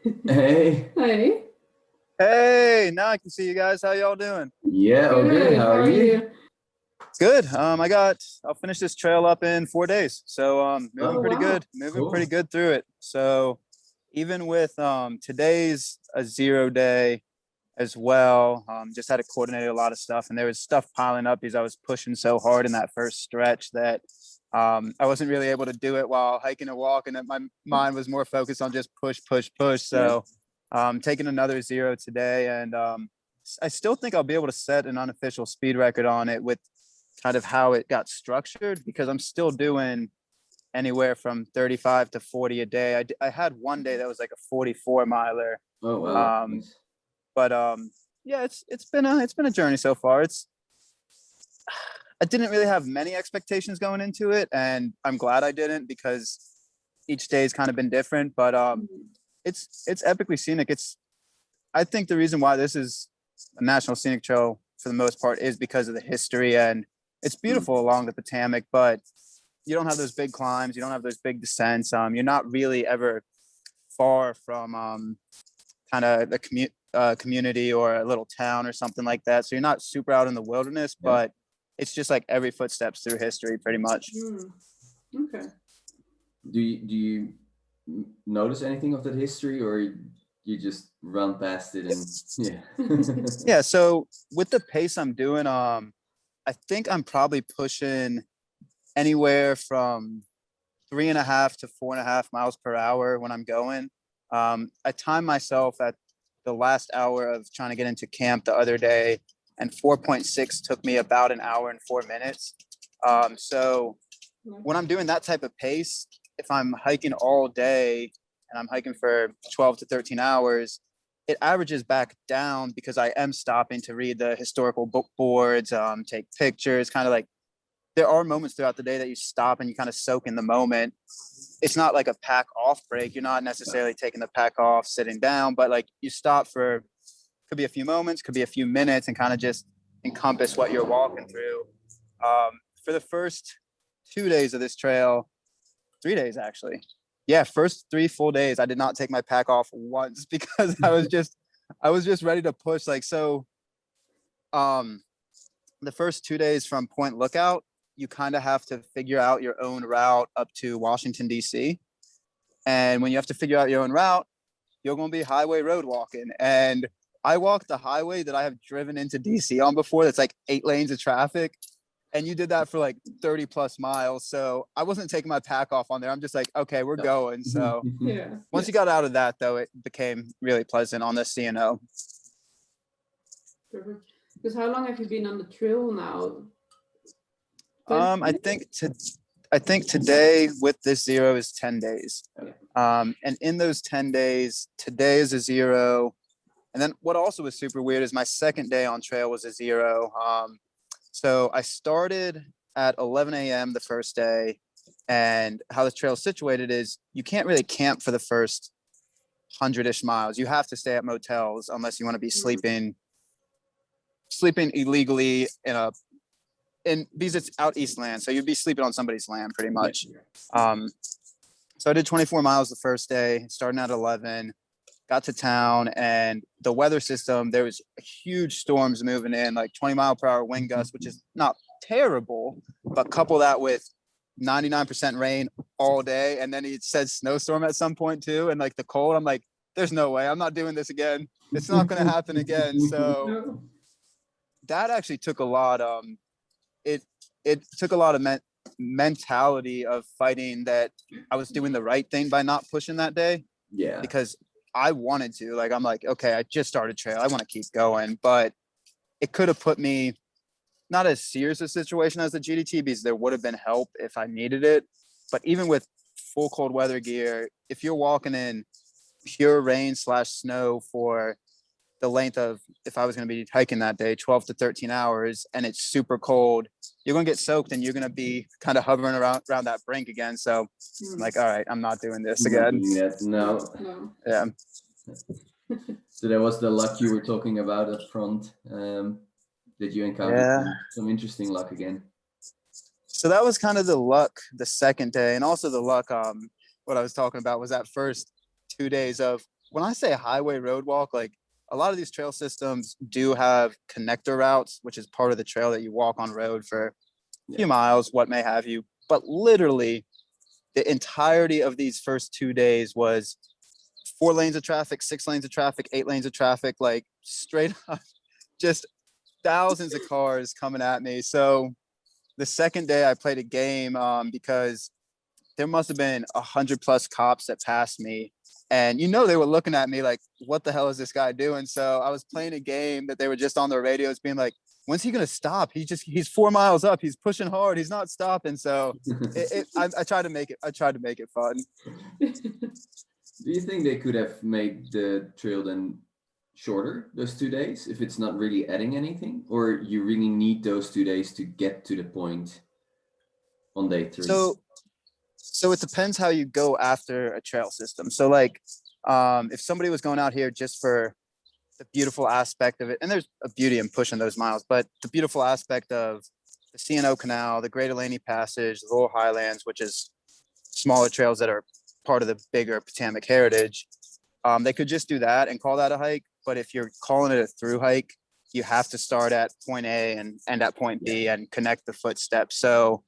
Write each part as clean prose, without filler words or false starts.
Hey. Hey, Hey, now I can see you guys. How y'all doing? Yeah, all good. good. How How are are you? you? Good. I'll finish this trail up in 4 days. So moving Oh, pretty wow. good. Moving pretty Cool. good through it. So even with today's a 0 day as well. Just had to coordinate a lot of stuff, and there was stuff piling up because I was pushing so hard in that first stretch that I wasn't really able to do it while hiking and walking. And my mind was more focused on just push, push, push. Yeah. So taking another 0 today, and I still think I'll be able to set an unofficial speed record on it with kind of how it got structured because I'm still doing anywhere from 35 to 40 a day. I had one day that was like a 44 miler. Oh, wow. Um, Nice. but yeah, it's been a journey so far. I didn't really have many expectations going into it, and I'm glad I didn't because each day's kind of been different. But it's epically scenic. I think the reason why this is a national scenic trail for the most part is because of the history, and it's Mm. beautiful along the Potomac, but you don't have those big climbs, you don't have those big descents. You're not really ever far from kind of the community or a little town or something like that. So you're not super out in the wilderness, Yeah. but it's just like every footsteps through history, pretty much. Mm, okay. Do you notice anything of that history, or you just run past it and yeah? Yeah. So with the pace I'm doing, I think I'm probably pushing anywhere from 3.5 to 4.5 miles per hour when I'm going. I time myself at the last hour of trying to get into camp the other day, and 4.6 took me about an hour and 4 minutes. So when I'm doing that type of pace, if I'm hiking all day and I'm hiking for 12 to 13 hours, it averages back down because I am stopping to read the historical book boards, take pictures, kind of like there are moments throughout the day that you stop and you kind of soak in the moment. It's not like a pack off break. You're not necessarily taking the pack off, sitting down, but like you stop for could be a few moments, could be a few minutes, and kind of just encompass what you're walking through. For the first 2 days of this trail, 3 days actually. Yeah, first 3 full days, I did not take my pack off once because I was just ready to push. Like so, um, the first 2 days from Point Lookout, you kind of have to figure out your own route up to Washington, D.C. And when you have to figure out your own route, you're going to be highway road walking. And I walked the highway that I have driven into DC on before that's like 8 lanes of traffic. And you did that for like 30 plus miles. So I wasn't taking my pack off on there. I'm just like, okay, we're Yeah. going. So Yeah. once you got out of that, though, it became really pleasant on the CNO. Perfect. Because how long have you been on the trail now? 20 I days? think I think today with this 0 is 10 days. Yeah. And in those 10 days, today is a 0. And then what also was super weird is my second day on trail was a 0. So I started at 11 a.m. the first day, and how the trail is situated is you can't really camp for the first 100-ish miles. You have to stay at motels unless you want to be sleeping illegally in because it's out east land. So you'd be sleeping on somebody's land pretty much. So I did 24 miles the first day, starting at 11, got to town, and the weather system, there was huge storms moving in, like 20-mile-per-hour wind gusts, which is not terrible, but couple that with 99% rain all day. And then it said snowstorm at some point too. And like the cold, I'm like, there's no way. I'm not doing this again. It's not going to happen again. So No. that actually took a lot. It it took a lot of mentality of fighting that I was doing the right thing by not pushing that day Yeah. because I wanted to. Like I'm like, okay, I just started trail. I want to keep going, but it could have put me not as serious a situation as the GDT because there would have been help if I needed it. But even with full cold weather gear, if you're walking in pure rain slash snow for the length of if I was going to be hiking that day, 12 to 13 hours, and it's super cold, you're going to get soaked and you're going to be kind of hovering around that brink again. So I'm like, all right, I'm not doing this Not again. doing that. No. No. Yeah. So that was the luck you were talking about up front. Did you encounter Yeah. some interesting luck again? So that was kind of the luck the second day, and also the luck. What I was talking about was that first 2 days of when I say highway road walk, like a lot of these trail systems do have connector routes, which is part of the trail that you walk on road for a few miles, what may have you. But literally the entirety of these first 2 days was 4 lanes of traffic, 6 lanes of traffic, 8 lanes of traffic, like straight up, just thousands of cars coming at me. So the second day I played a game because there must have been 100+ cops that passed me. And they were looking at me like, what the hell is this guy doing? So I was playing a game that they were just on their radios being like, when's he going to stop? He's 4 miles up. He's pushing hard. He's not stopping. So I tried to make it fun. Do you think they could have made the trail then shorter, those 2 days, if it's not really adding anything? Or you really need those 2 days to get to the point on day 3? So it depends how you go after a trail system. So like if somebody was going out here just for the beautiful aspect of it, and there's a beauty in pushing those miles, but the beautiful aspect of the C&O Canal, the Great Delaney Passage, the Lower Highlands, which is smaller trails that are part of the bigger Potomac heritage, they could just do that and call that a hike. But if you're calling it a through hike, you have to start at point A and end at point B and connect the footsteps. So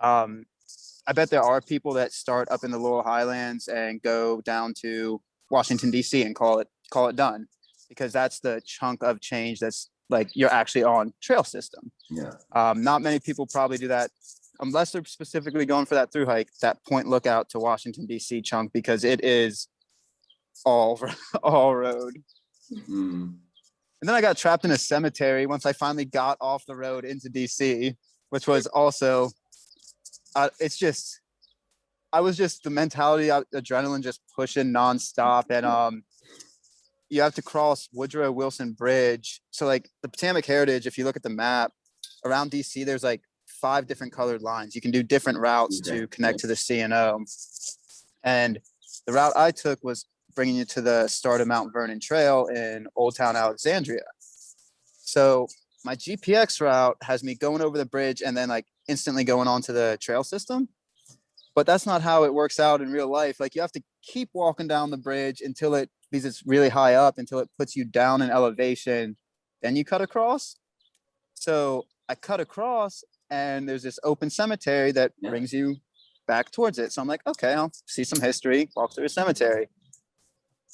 I bet there are people that start up in the Lower Highlands and go down to Washington, D.C. and call it done, because that's the chunk of change that's like you're actually on trail system. Yeah. Not many people probably do that unless they're specifically going for that through hike, that Point Lookout to Washington, D.C. chunk, because it is all road. Mm. And then I got trapped in a cemetery once I finally got off the road into DC, which was also, I was just the mentality, adrenaline just pushing nonstop. And you have to cross Woodrow Wilson Bridge. So like the Potomac Heritage, if you look at the map around DC, there's like 5 different colored lines. You can do different routes to connect to the C&O. And the route I took was bringing you to the start of Mount Vernon Trail in Old Town Alexandria. So my GPX route has me going over the bridge and then like instantly going onto the trail system. But that's not how it works out in real life. Like you have to keep walking down the bridge because it's really high up, until it puts you down in elevation. Then you cut across. So I cut across and there's this open cemetery that brings you back towards it. So I'm like, okay, I'll see some history, walk through a cemetery.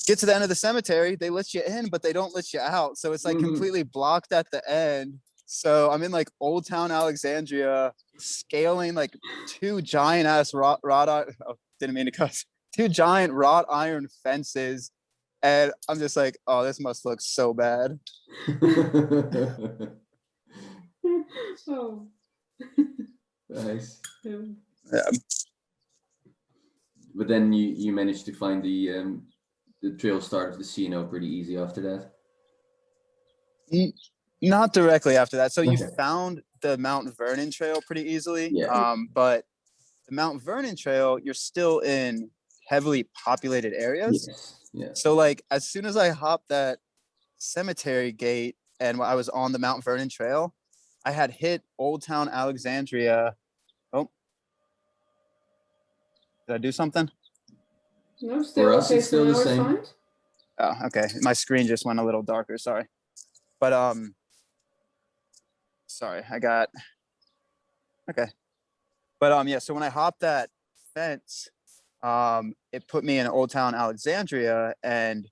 Get to the end of the cemetery, they let you in, but they don't let you out. So it's like completely blocked at the end. So I'm in like Old Town Alexandria, scaling like 2 giant ass two giant wrought iron fences. And I'm just like, oh, this must look so bad. Oh. Nice. Yeah. But then you managed to find the trail start of the C&O pretty easy after that? Not directly after that. So you found the Mount Vernon Trail pretty easily. Yeah. But the Mount Vernon Trail, you're still in heavily populated areas. Yes. Yeah. So like as soon as I hopped that cemetery gate and I was on the Mount Vernon Trail, I had hit Old Town Alexandria. Oh, did I do something? No, still For us, okay. it's still the same. Side? Oh, okay. My screen just went a little darker. Sorry. But sorry, okay. But yeah, so when I hopped that fence, it put me in Old Town Alexandria, and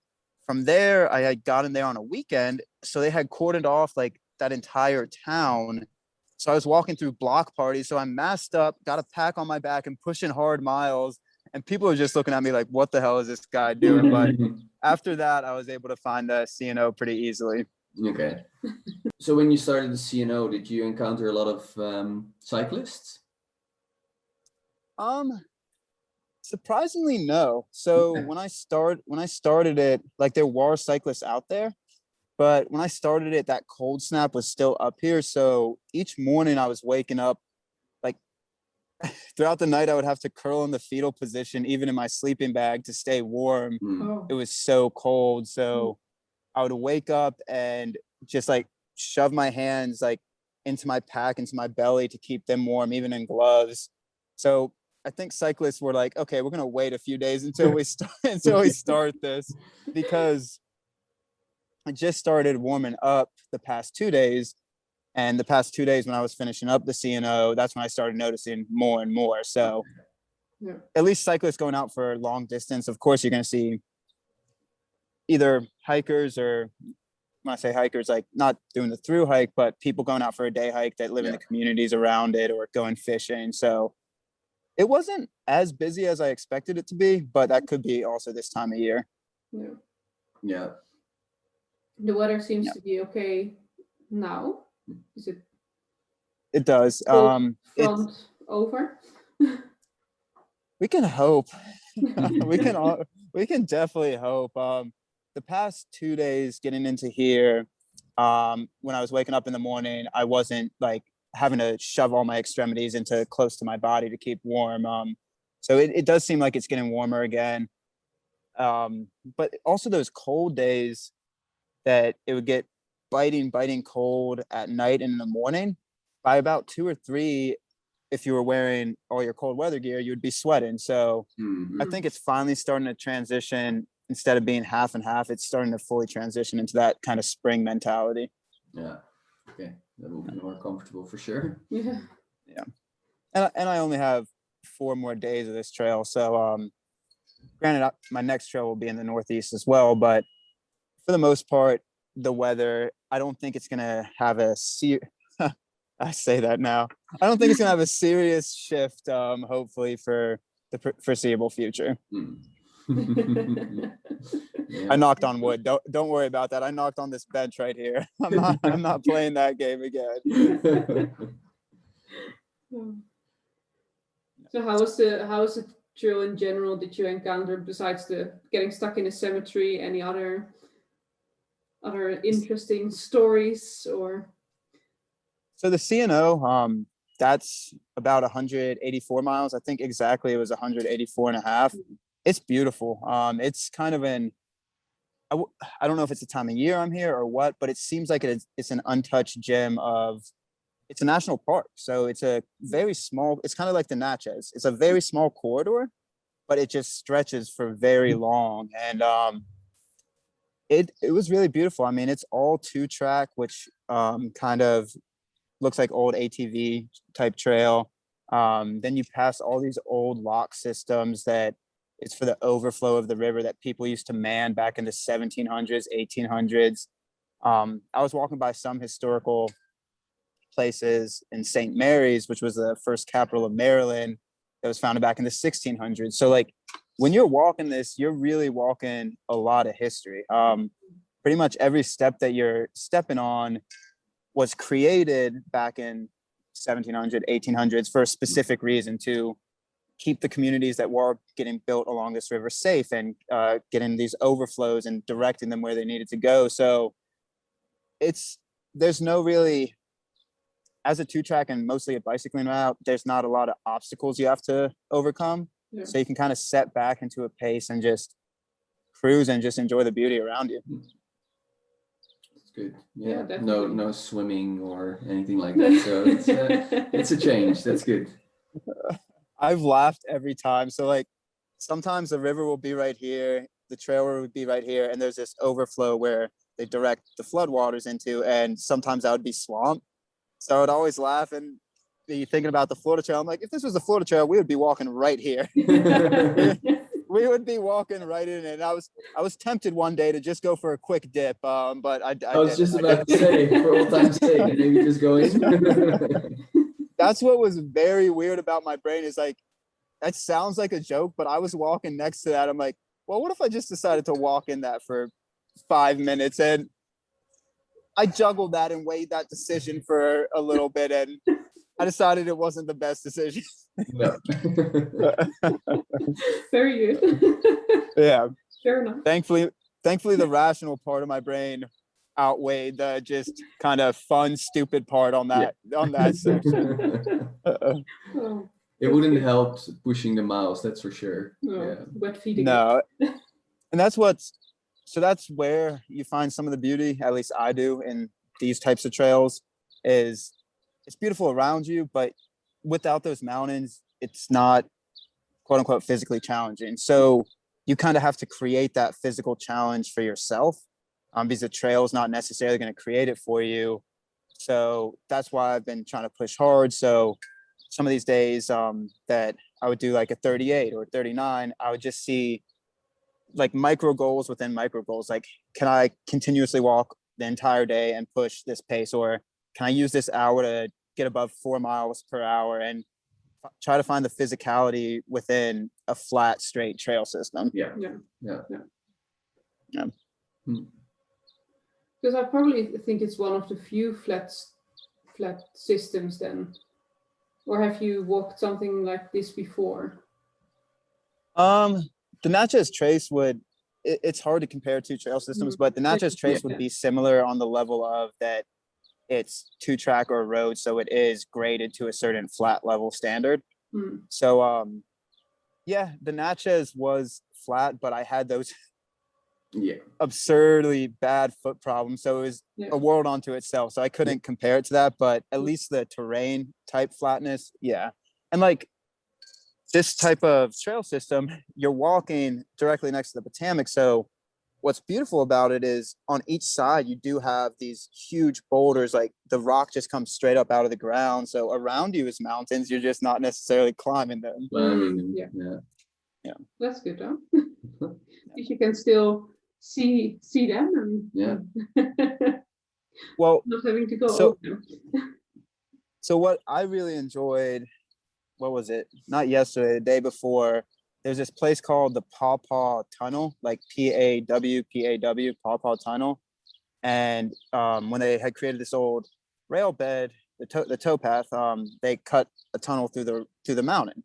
from there I had gotten there on a weekend, so they had cordoned off like that entire town. So I was walking through block parties, so I'm masked up, got a pack on my back and pushing hard miles, and people are just looking at me like, what the hell is this guy doing? But after that, I was able to find the C&O pretty easily. Okay. So when you started the C&O, did you encounter a lot of cyclists? Surprisingly, no. So when I started it, like there were cyclists out there, but when I started it, that cold snap was still up here. So each morning I was waking up, like throughout the night, I would have to curl in the fetal position, even in my sleeping bag, to stay warm. Oh. It was so cold. So I would wake up and just like shove my hands like into my pack, into my belly to keep them warm, even in gloves. So I think cyclists were like, okay, we're gonna wait a few days until we start this, because I just started warming up the past 2 days, and the past 2 days when I was finishing up the CNO, that's when I started noticing more and more. So Yeah. at least cyclists going out for long distance, of course, you're going to see either hikers, or when I say hikers, like not doing the through hike, but people going out for a day hike that live in the communities around it, or going fishing. So it wasn't as busy as I expected it to be, but that could be also this time of year. Yeah. Yeah. The weather seems to be okay now. Is it It does. front over? We can hope. we can definitely hope. The past 2 days getting into here, when I was waking up in the morning, I wasn't like having to shove all my extremities into close to my body to keep warm. So it does seem like it's getting warmer again. But also those cold days that it would get biting cold at night and in the morning. By about 2 or 3, if you were wearing all your cold weather gear, you would be sweating. So I think it's finally starting to transition. Instead of being half and half, it's starting to fully transition into that kind of spring mentality. Yeah. Okay. That will be more comfortable for sure. Yeah. And I only have 4 more days of this trail. So granted, my next trail will be in the Northeast as well. But for the most part, the weather, I don't think it's going to have I say that now. I don't think it's going to have a serious shift, hopefully, for the foreseeable future. I knocked on wood. Don't worry about that. I knocked on this bench right here. I'm not playing that game again. So how was the trail in general? Did you encounter, besides the getting stuck in a cemetery, any other interesting stories? Or so the CNO, that's about 184 miles. I think exactly it was 184 and a half. It's beautiful. It's kind of I don't know if it's the time of year I'm here or what, but it seems like it's an untouched gem it's a national park. So it's a very small, it's kind of like the Natchez. It's a very small corridor, but it just stretches for very long. And it was really beautiful. I mean, it's all 2-track, which kind of looks like old ATV type trail. Then you pass all these old lock systems that it's for the overflow of the river that people used to man back in the 1700s, 1800s. I was walking by some historical places in St. Mary's, which was the first capital of Maryland, that was founded back in the 1600s. So like when you're walking this, you're really walking a lot of history. Pretty much every step that you're stepping on was created back in 1700, 1800s for a specific reason, to keep the communities that were getting built along this river safe, and getting these overflows and directing them where they needed to go. So there's no really, as a 2-track and mostly a bicycling route, there's not a lot of obstacles you have to overcome. Yeah. So you can kind of set back into a pace and just cruise and just enjoy the beauty around you. That's good. Yeah, no swimming or anything like that. So it's a change. That's good. I've laughed every time. So like sometimes the river will be right here, the trail will be right here, and there's this overflow where they direct the floodwaters into, and sometimes that would be swamp. So I would always laugh and be thinking about the Florida Trail. I'm like, if this was the Florida Trail, we would be walking right here. we would be walking right in it. And I was tempted one day to just go for a quick dip, but I was just about to say, for old time's sake, maybe just go in. That's what was very weird about my brain, is like, that sounds like a joke, but I was walking next to that. I'm like, well, what if I just decided to walk in that for 5 minutes? And I juggled that and weighed that decision for a little bit, and I decided it wasn't the best decision. No. Very good. Yeah. Fair enough. Thankfully, the rational part of my brain outweighed the just kind of fun, stupid part on that section. It wouldn't help pushing the miles, that's for sure. No, yeah. Wet feeding. No. And that's where you find some of the beauty, at least I do, in these types of trails, is it's beautiful around you, but without those mountains, it's not quote unquote physically challenging. So you kind of have to create that physical challenge for yourself, because the trail is not necessarily going to create it for you. So that's why I've been trying to push hard. So some of these days that I would do like a 38 or 39, I would just see like micro goals within micro goals. Like, can I continuously walk the entire day and push this pace? Or can I use this hour to get above 4 miles per hour and try to find the physicality within a flat, straight trail system? Yeah. Because I probably think it's one of the few flat systems then. Or have you walked something like this before? The Natchez Trace it's hard to compare two trail systems, but the Natchez Trace would be similar on the level of that it's 2-track or road, so it is graded to a certain flat level standard. So yeah, the Natchez was flat, but I had those absurdly bad foot problems, so it was a world unto itself. So I couldn't compare it to that, but at least the terrain type flatness, and like this type of trail system, you're walking directly next to the Potomac. So what's beautiful about it is on each side, you do have these huge boulders, like the rock just comes straight up out of the ground. So around you is mountains. You're just not necessarily climbing them. Yeah. That's good, huh? If you can still see them and well, not having to go over them. So what I really enjoyed, what was it? Not yesterday, the day before, there's this place called the Pawpaw Tunnel, like Pawpaw, Pawpaw Tunnel. And when they had created this old rail bed, the towpath, they cut a tunnel through the mountain,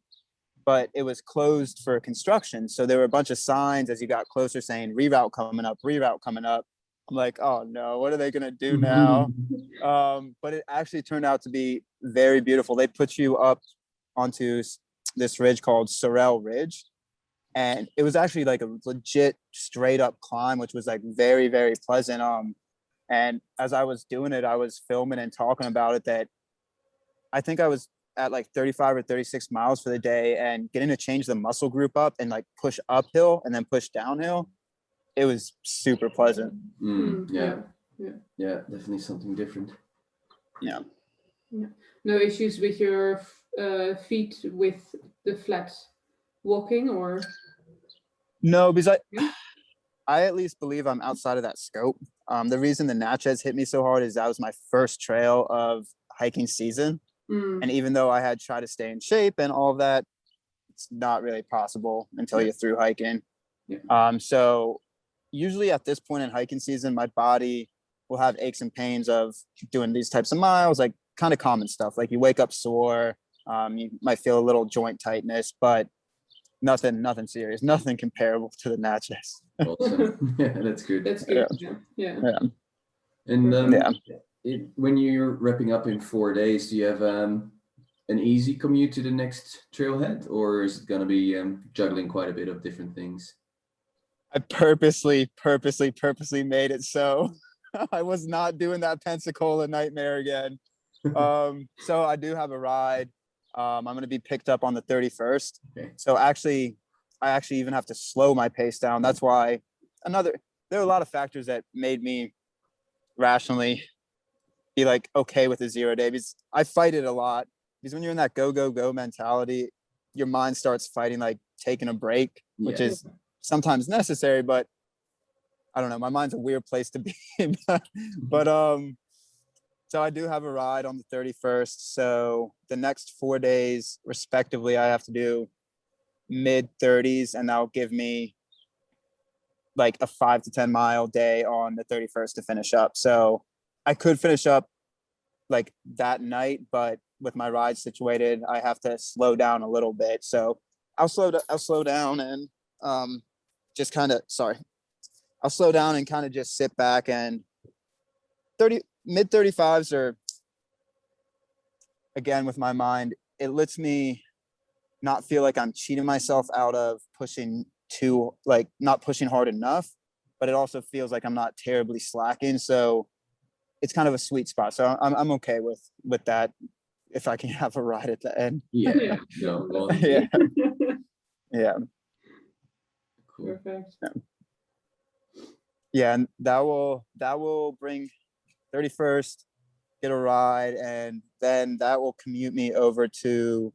but it was closed for construction. So there were a bunch of signs as you got closer saying reroute coming up, reroute coming up. I'm like, oh no, what are they gonna do now? But it actually turned out to be very beautiful. They put you up onto this ridge called Sorrel Ridge, and it was actually like a legit straight up climb, which was like very, very pleasant. And as I was doing it, I was filming and talking about it, that I think I was at like 35 or 36 miles for the day, and getting to change the muscle group up and like push uphill and then push downhill, it was super pleasant. Yeah, definitely something different. Yeah. No issues with your feet with the flat walking, or? No, because I at least believe I'm outside of that scope. The reason the Natchez hit me so hard is that was my first trail of hiking season. And even though I had tried to stay in shape and all of that, it's not really possible until you're through hiking. So usually at this point in hiking season, my body will have aches and pains of doing these types of miles, like kind of common stuff. Like you wake up sore, you might feel a little joint tightness, but nothing serious, nothing comparable to the Natchez. Awesome. Yeah, that's good. That's good. Yeah. And when you're wrapping up in 4 days, do you have an easy commute to the next trailhead, or is it going to be juggling quite a bit of different things? I purposely made it so I was not doing that Pensacola nightmare again. So I do have a ride. I'm going to be picked up on the 31st. Okay. So I actually even have to slow my pace down. That's why there are a lot of factors that made me rationally be like okay with a 0 day, because I fight it a lot, because when you're in that go mentality, your mind starts fighting like taking a break, which is sometimes necessary, but I don't know, my mind's a weird place to be. But so I do have a ride on the 31st. So the next 4 days respectively, I have to do mid 30s, and that'll give me like a 5 to 10 mile day on the 31st to finish up. So I could finish up like that night, but with my ride situated, I have to slow down a little bit. So I'll slow down and just kind of, I'll slow down and kind of just sit back, and mid 35s are, again, with my mind, it lets me not feel like I'm cheating myself out of pushing too, like not pushing hard enough, but it also feels like I'm not terribly slacking. So it's kind of a sweet spot. So I'm okay with that, if I can have a ride at the end. Yeah. Yeah. Yeah. Cool. Perfect. Yeah, and that will bring 31st, get a ride, and then that will commute me over to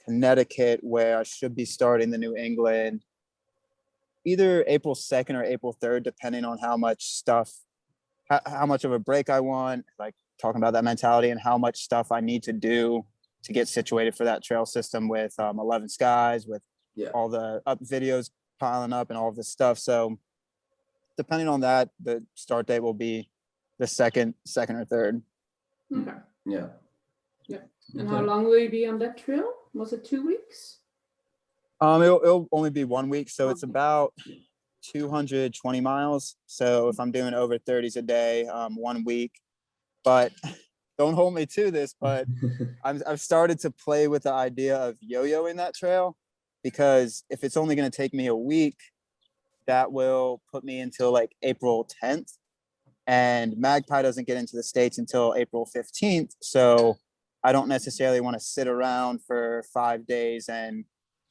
Connecticut, where I should be starting the New England either April 2nd or April 3rd, depending on how much stuff, how much of a break I want, like talking about that mentality and how much stuff I need to do to get situated for that trail system with 11 Skies, with all the up videos piling up and all of this stuff. So depending on that, the start date will be the second or third. Okay. Yeah. Yeah. And how long will you be on that trail? Was it 2 weeks? It'll only be 1 week, so it's Okay. about 220 miles. So if I'm doing over 30s a day, 1 week, but don't hold me to this, but I've started to play with the idea of yo-yoing that trail, because if it's only going to take me a week, that will put me until like April 10th, and Magpie doesn't get into the States until April 15th. So I don't necessarily want to sit around for 5 days and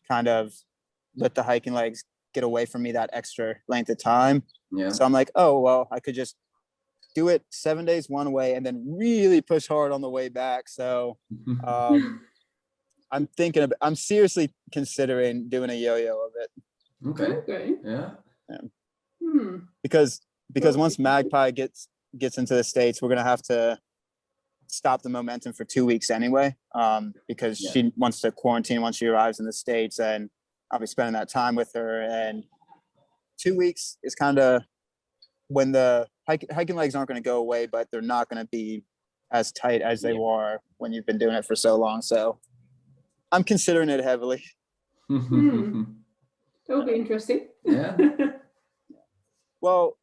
kind of let the hiking legs get away from me that extra length of time. Yeah. So I'm like, oh, well, I could just do it 7 days one way and then really push hard on the way back. So I'm seriously considering doing a yo-yo of it. Okay. Yeah. Because once Magpie gets into the States, we're gonna have to stop the momentum for 2 weeks anyway, because she wants to quarantine once she arrives in the States, and I'll be spending that time with her. And 2 weeks is kind of when the hiking legs aren't going to go away, but they're not going to be as tight as they were when you've been doing it for so long. So I'm considering it heavily. That would be interesting. Yeah. Well,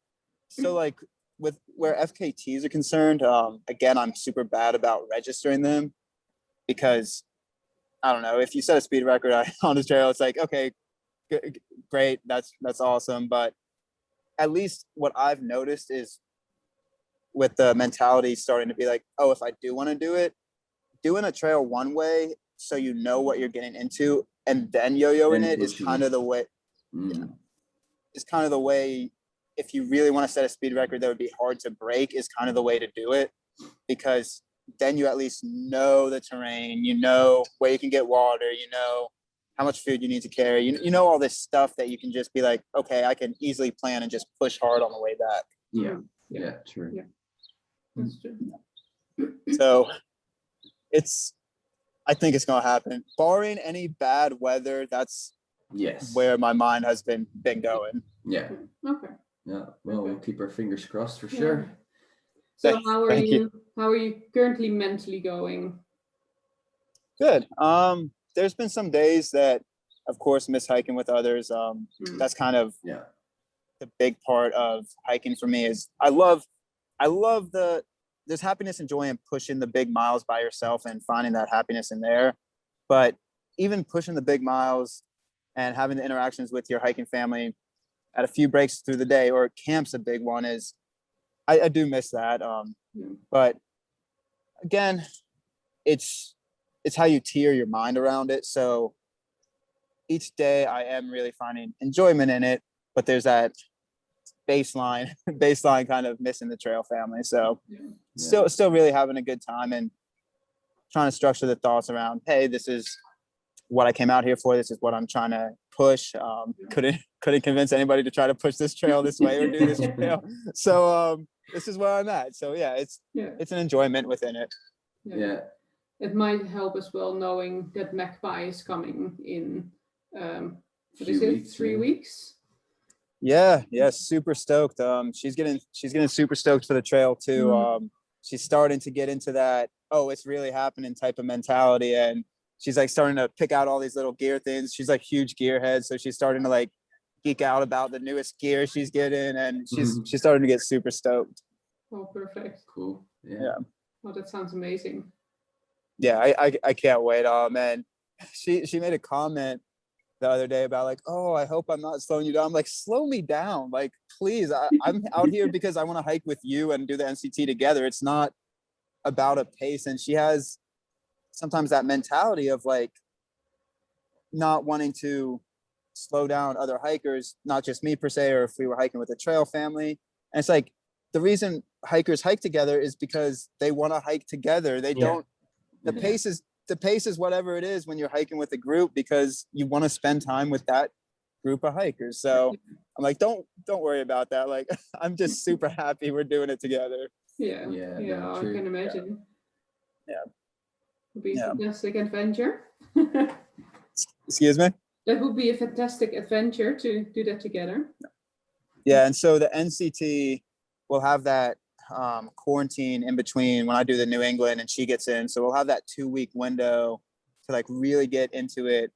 so like with where FKTs are concerned, again, I'm super bad about registering them, because I don't know, if you set a speed record on this trail, it's like, okay, great, that's awesome. But at least what I've noticed is, with the mentality starting to be like, oh, if I do want to do it, doing a trail one way so you know what you're getting into, and then yo-yoing it is kind of the way. Is kind of the way, if you really want to set a speed record that would be hard to break, is kind of the way to do it, because then you at least know the terrain, you know where you can get water, you know how much food you need to carry, you know all this stuff that you can just be like, okay, I can easily plan and just push hard on the way back. Yeah, true. Yeah, that's true. So I think it's gonna happen, barring any bad weather. That's where my mind has been going. Yeah. Okay. Yeah. Well, we'll keep our fingers crossed for sure. So how are you currently mentally going? Good. There's been some days that, of course, miss hiking with others. That's kind of the big part of hiking for me. Is I love there's happiness and joy in pushing the big miles by yourself and finding that happiness in there. But even pushing the big miles and having the interactions with your hiking family at a few breaks through the day, or camp's a big one, is I do miss that. But again, it's how you tear your mind around it. So each day I am really finding enjoyment in it, but there's that baseline kind of missing the trail family. So still really having a good time, and trying to structure the thoughts around, hey, this is what I came out here for. This is what I'm trying to push. Couldn't convince anybody to try to push this trail this way or do this trail. So this is where I'm at. So it's an enjoyment within it. Yeah. It might help as well knowing that Magpie is coming in 3 weeks. Yeah, super stoked. She's getting super stoked for the trail too. She's starting to get into that, oh, it's really happening type of mentality, and she's like starting to pick out all these little gear things. She's like huge gearhead, so she's starting to like geek out about the newest gear she's getting, and she's starting to get super stoked. Oh, perfect. Cool. Yeah. Oh, that sounds amazing. Yeah, I can't wait. Man, she made a comment the other day about like, oh, I hope I'm not slowing you down. I'm like, slow me down, like, please. I'm out here because I want to hike with you and do the NCT together. It's not about a pace. And she has sometimes that mentality of like not wanting to slow down other hikers, not just me per se, or if we were hiking with a trail family. And it's like the reason hikers hike together is because they want to hike together. They don't, the pace is whatever it is when you're hiking with a group, because you want to spend time with that group of hikers. So I'm like, don't worry about that. Like, I'm just super happy we're doing it together. Yeah, no, I true. can imagine. Yeah. Would be a Yeah. fantastic adventure. Excuse me? That would be a fantastic adventure to do that together. Yeah, and so the NCT will have that quarantine in between when I do the New England and she gets in. So we'll have that 2-week window to like really get into it.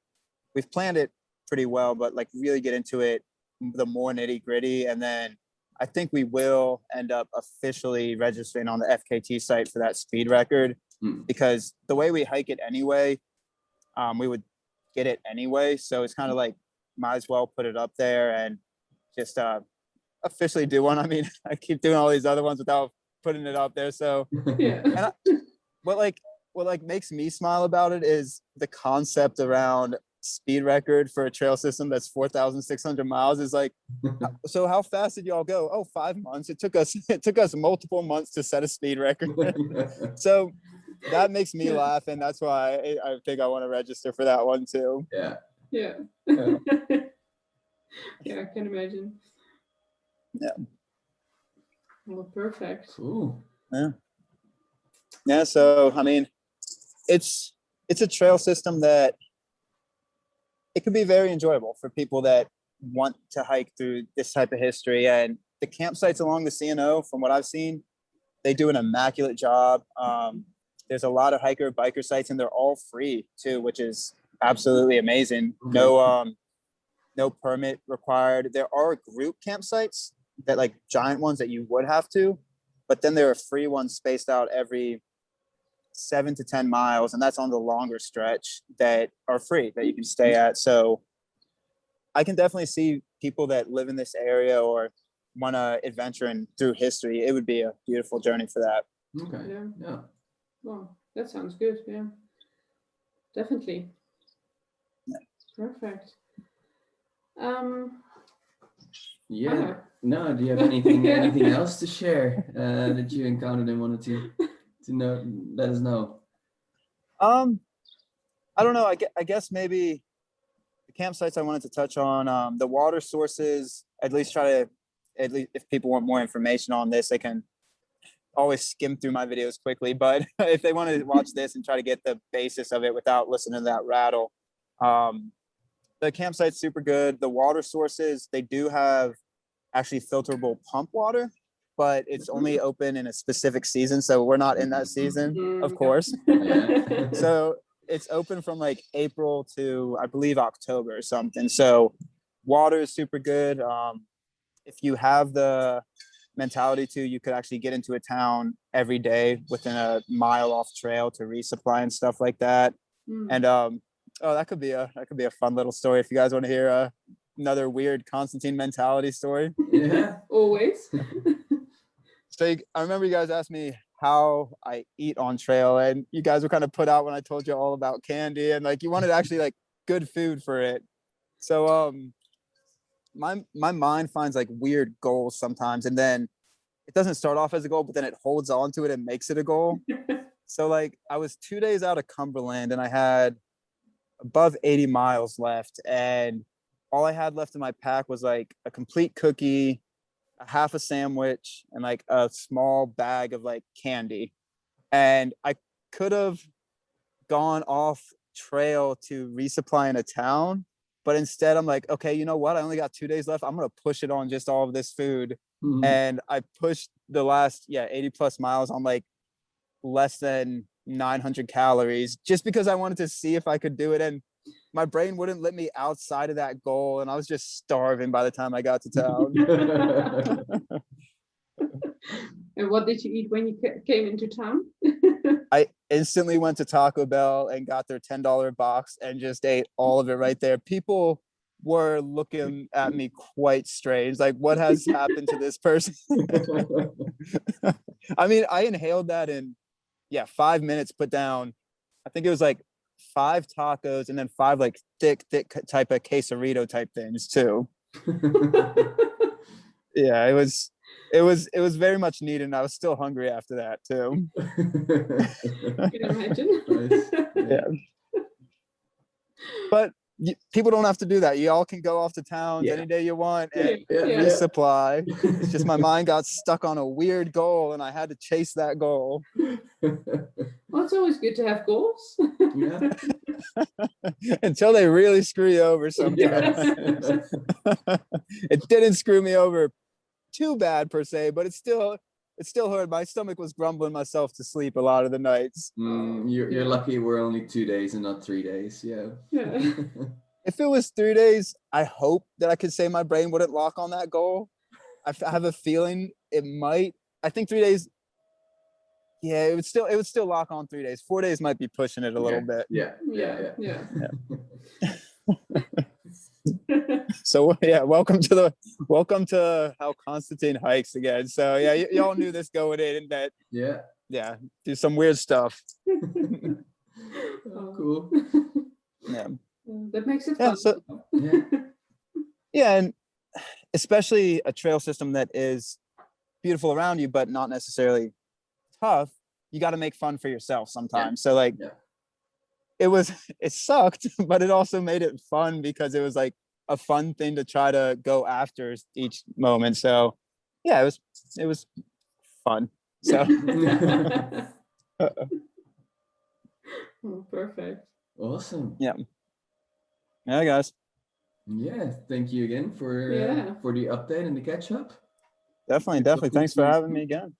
We've planned it pretty well, but like really get into it, the more nitty gritty. And then I think we will end up officially registering on the FKT site for that speed record, because the way we hike it anyway, we would get it anyway. So it's kind of like, might as well put it up there and just officially do one. I mean, I keep doing all these other ones without putting it up there. So Yeah. what makes me smile about it is the concept around speed record for a trail system that's 4,600 miles is like, so how fast did y'all go? Oh, 5 months. It took us multiple months to set a speed record. So that makes me laugh, and that's why I think I want to register for that one too. Yeah. Yeah, I can imagine. Yeah. Well, perfect. Cool. Yeah. So I mean, it's a trail system that it can be very enjoyable for people that want to hike through this type of history. And the campsites along the CNO, from what I've seen, they do an immaculate job. There's a lot of hiker biker sites, and they're all free too, which is absolutely amazing. Okay. No permit required. There are group campsites that like giant ones that you would have to, but then there are free ones spaced out every 7 to 10 miles, and that's on the longer stretch, that are free, that you can stay at. So I can definitely see people that live in this area or want to adventure in through history. It would be a beautiful journey for that. Okay. Yeah. Well, that sounds good. Yeah, definitely. Yeah. Perfect. Yeah. No, do you have anything else to share that you encountered and wanted to know? Let us know. I don't know. I guess maybe the campsites I wanted to touch on, the water sources. At least if people want more information on this, they can always skim through my videos quickly. But if they want to watch this and try to get the basis of it without listening to that rattle, the campsite's super good. The water sources, they do have actually filterable pump water, but it's only open in a specific season. So we're not in that season, of course. Yeah. So it's open from like April to, I believe, October or something. So water is super good. If you have the mentality to, you could actually get into a town every day within a mile off trail to resupply and stuff like that. And that could be a fun little story if you guys want to hear another weird Constantine mentality story. Yeah. Always. So I remember you guys asked me how I eat on trail, and you guys were kind of put out when I told you all about candy, and like you wanted actually like good food for it. So my mind finds like weird goals sometimes, and then it doesn't start off as a goal, but then it holds on to it and makes it a goal. So like I was 2 days out of Cumberland, and I had above 80 miles left, and all I had left in my pack was like a complete cookie, a half a sandwich, and like a small bag of like candy. And I could have gone off trail to resupply in a town, but instead I'm like, okay, you know what? I only got 2 days left. I'm going to push it on just all of this food. Mhm. And I pushed the last 80 plus miles on like less than 900 calories just because I wanted to see if I could do it. And my brain wouldn't let me outside of that goal, and I was just starving by the time I got to town. And what did you eat when you came into town? I instantly went to Taco Bell and got their $10 box and just ate all of it right there. People were looking at me quite strange, like, what has happened to this person? I mean, I inhaled that in 5 minutes, put down, I think it was like 5 tacos and then 5 like thick type of quesarito type things too. Yeah, it was very much needed, and I was still hungry after that too. I can imagine. Nice. Yeah. But people don't have to do that. You all can go off to towns Yeah. any day you want Yeah, and yeah. resupply. It's just my mind got stuck on a weird goal and I had to chase that goal. Well, it's always good to have goals. Yeah. Until they really screw you over sometimes. Yes. It didn't screw me over too bad per se, but it still hurt. My stomach was grumbling myself to sleep a lot of the nights. You're Yeah. lucky we're only 2 days and not 3 days. Yeah. Yeah. If it was 3 days, I hope that I could say my brain wouldn't lock on that goal. I have a feeling it might. I think 3 days. Yeah, it would still lock on 3 days. 4 days might be pushing it a little bit. Yeah. Yeah. So yeah, welcome to how Constantine hikes again. So yeah, y'all knew this going in, and that Yeah. do some weird stuff. Oh, cool. Yeah. That makes it Yeah, fun. so- Yeah. Yeah, and especially a trail system that is beautiful around you, but not necessarily tough. You got to make fun for yourself sometimes. So like, Yeah. it sucked, but it also made it fun because it was like a fun thing to try to go after each moment. So yeah, it was fun. So Oh, perfect. Awesome. yeah, guys, Yeah. Thank you again for Yeah. for the update and the catch up. definitely. Thanks for having me again.